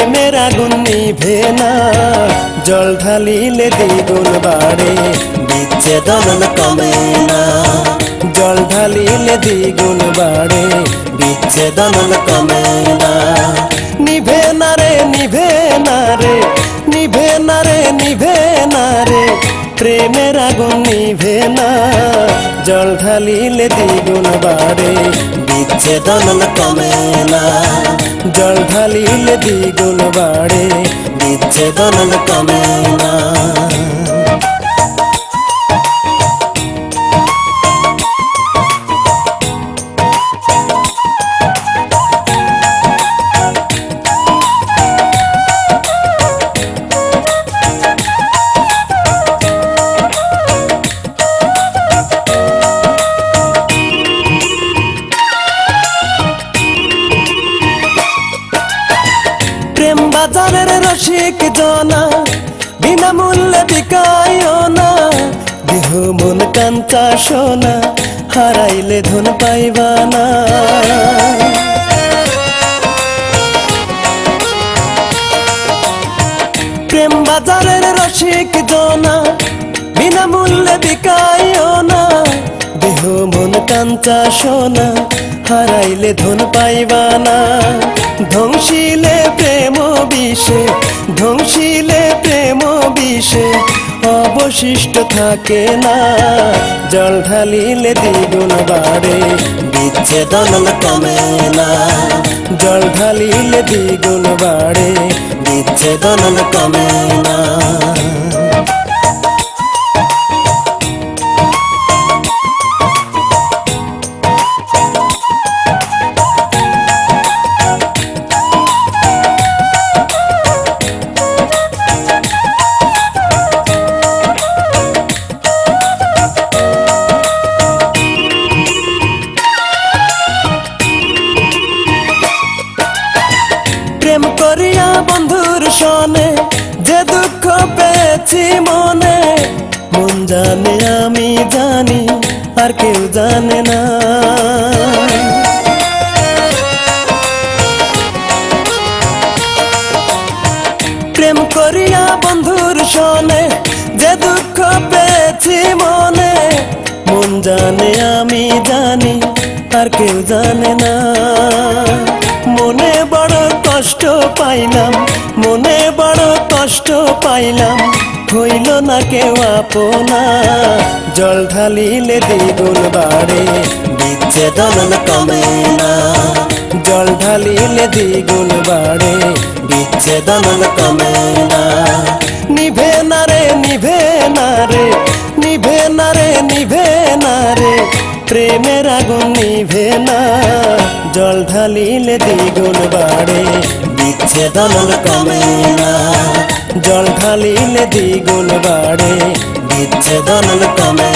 প্রেমের আগুন নিভে না, জল ঢালিলে দ্বিগুণ বাড়ে, বিচ্ছেদন কমে না। জল ঢালিলে দ্বিগুণ বাড়ে, বিচ্ছেদন কমে না। নিভে না রে, নিভে না রে, নিভে না রে, নিভে না রে, প্রেমের আগুন নিভে না, জল ঢালিলে দ্বিগুণ বাড়ে, বিচ্ছেদন কমে না। জল ঢালিলে দ্বিগুণ বাড়ে, বিচ্ছেদন কমে না। প্রেম বাজারের রসিক জনা, বিনামূল্যে বিকায়ও না, দেহ মন কাঞ্চা সোনা, হারাইলে ধন পাইবা না। প্রেম বাজারের রসিক জনা, বিনামূল্যে বিকায়ও না, দেহ মন কাঞ্চা সোনা, হারাইলে ধন পাইবা না। ধ্বংসিলে প্রেম বিষে, ধ্বংসিলে প্রেম বিষে, অবশিষ্ট থাকে না, জল ঢালিলে দ্বিগুণ বাড়ে, বিচ্ছেদন কমে না। জল ঢালিলে দ্বিগুণ বাড়ে, বিচ্ছেদন কমে না। প্রেম করিয়া বন্ধুর সনে, যে দুঃখ পেয়েছি মনে, মন জানে আমি জানি, আর কেউ জানে না। প্রেম করিয়া বন্ধুর সনে, যে দুঃখ পেয়েছি মনে, মন জানে আমি জানি, আর কেউ জানে না। মনে বড় কষ্ট পাইলাম, মনে বড় কষ্ট পাইলাম, হইল না কেউ আপনা, জল ঢালিলে দ্বিগুণ বাড়ে, বিচ্ছেদন কমে না। জল ঢালিলে দ্বিগুণ বাড়ে, বিচ্ছেদন কমে না। নিভে না রে, নিভে না রে, নিভে না রে, নিভে না রে, প্রেমের আগুন নিভে না, জল ঢালিলে দ্বিগুণ বাড়ে, বিচ্ছেদন কমে না। জল ঢালিলে দ্বিগুণ বাড়ে, বিচ্ছেদন কমে